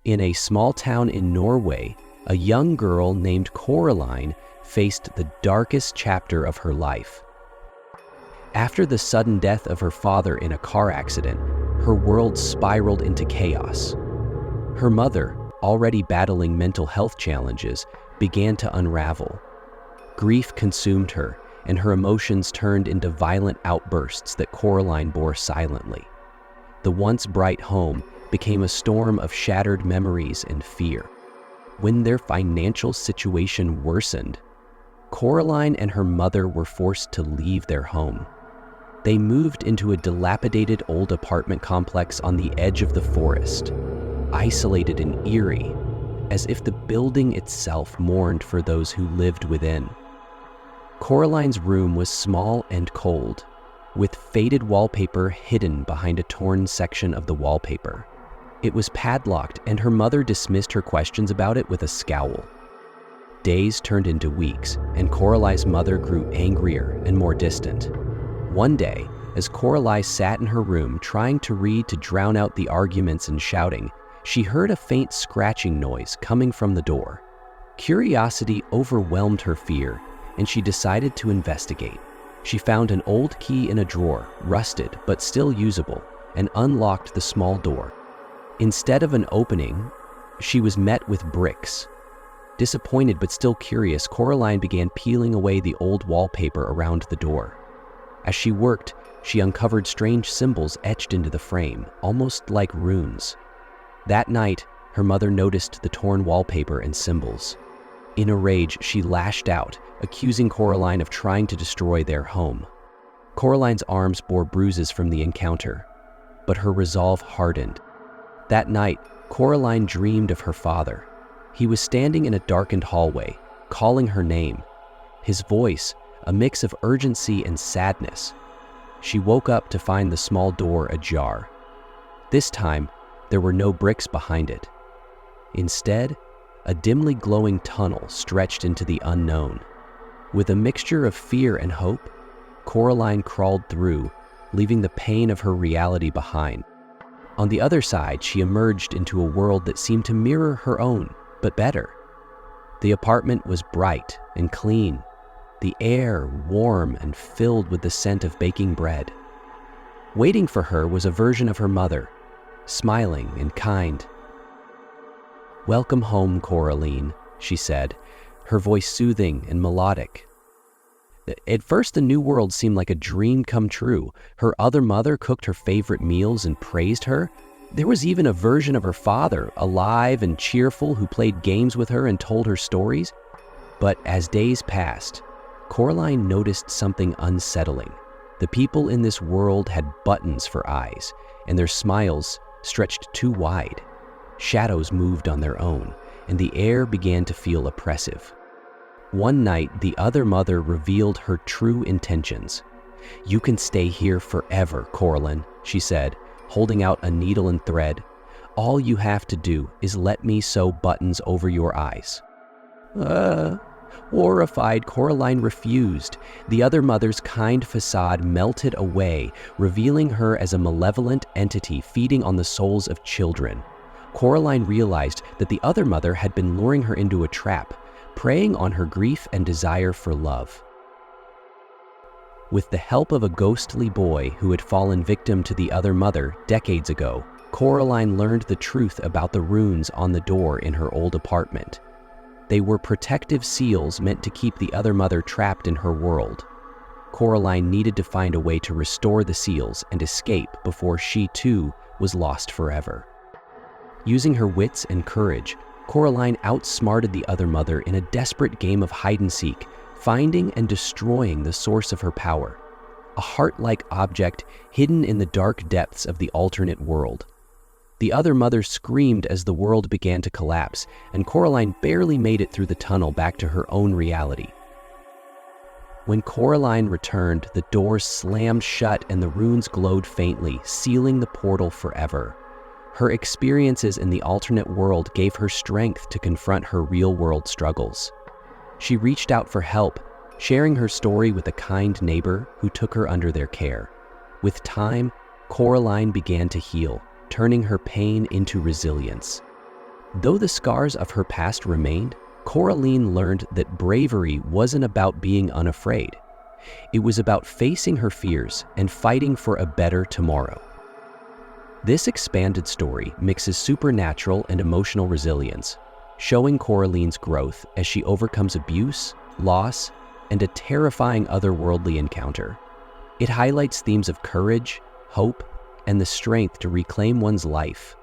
In a small town in Norway, a young girl named Coraline faced the darkest chapter of her life. After the sudden death of her father in a car accident, her world spiraled into chaos. Her mother, already battling mental health challenges, began to unravel. Grief consumed her, and her emotions turned into violent outbursts that Coraline bore silently. The once bright home became a storm of shattered memories and fear. When their financial situation worsened, Coraline and her mother were forced to leave their home. They moved into a dilapidated old apartment complex on the edge of the forest, isolated and eerie, as if the building itself mourned for those who lived within. Coraline's room was small and cold, with faded wallpaper hidden behind a torn section of the wallpaper. It was padlocked, and her mother dismissed her questions about it with a scowl. Days turned into weeks, and Coraline's mother grew angrier and more distant. One day, as Coraline sat in her room trying to read to drown out the arguments and shouting, she heard a faint scratching noise coming from the door. Curiosity overwhelmed her fear, and she decided to investigate. She found an old key in a drawer, rusted but still usable, and unlocked the small door. Instead of an opening, she was met with bricks. Disappointed but still curious, Coraline began peeling away the old wallpaper around the door. As she worked, she uncovered strange symbols etched into the frame, almost like runes. That night, her mother noticed the torn wallpaper and symbols. In a rage, she lashed out, accusing Coraline of trying to destroy their home. Coraline's arms bore bruises from the encounter, but her resolve hardened. That night, Coraline dreamed of her father. He was standing in a darkened hallway, calling her name. His voice, a mix of urgency and sadness. She woke up to find the small door ajar. This time, there were no bricks behind it. Instead, a dimly glowing tunnel stretched into the unknown. With a mixture of fear and hope, Coraline crawled through, leaving the pain of her reality behind. On the other side, she emerged into a world that seemed to mirror her own, but better. The apartment was bright and clean, the air warm and filled with the scent of baking bread. Waiting for her was a version of her mother, smiling and kind. "Welcome home, Coraline," she said, her voice soothing and melodic. At first, the new world seemed like a dream come true. Her other mother cooked her favorite meals and praised her. There was even a version of her father, alive and cheerful, who played games with her and told her stories. But as days passed, Coraline noticed something unsettling. The people in this world had buttons for eyes, and their smiles stretched too wide. Shadows moved on their own, and the air began to feel oppressive. One night, the other mother revealed her true intentions. "You can stay here forever, Coraline," she said, holding out a needle and thread. "All you have to do is let me sew buttons over your eyes." Horrified, Coraline refused. The other mother's kind facade melted away, revealing her as a malevolent entity feeding on the souls of children. Coraline realized that the other mother had been luring her into a trap, preying on her grief and desire for love. With the help of a ghostly boy who had fallen victim to the other mother decades ago, Coraline learned the truth about the runes on the door in her old apartment. They were protective seals meant to keep the other mother trapped in her world. Coraline needed to find a way to restore the seals and escape before she too was lost forever. Using her wits and courage, Coraline outsmarted the other mother in a desperate game of hide-and-seek, finding and destroying the source of her power, a heart-like object hidden in the dark depths of the alternate world. The other mother screamed as the world began to collapse, and Coraline barely made it through the tunnel back to her own reality. When Coraline returned, the door slammed shut and the runes glowed faintly, sealing the portal forever. Her experiences in the alternate world gave her strength to confront her real-world struggles. She reached out for help, sharing her story with a kind neighbor who took her under their care. With time, Coraline began to heal, turning her pain into resilience. Though the scars of her past remained, Coraline learned that bravery wasn't about being unafraid. It was about facing her fears and fighting for a better tomorrow. This expanded story mixes supernatural and emotional resilience, showing Coraline's growth as she overcomes abuse, loss, and a terrifying otherworldly encounter. It highlights themes of courage, hope, and the strength to reclaim one's life,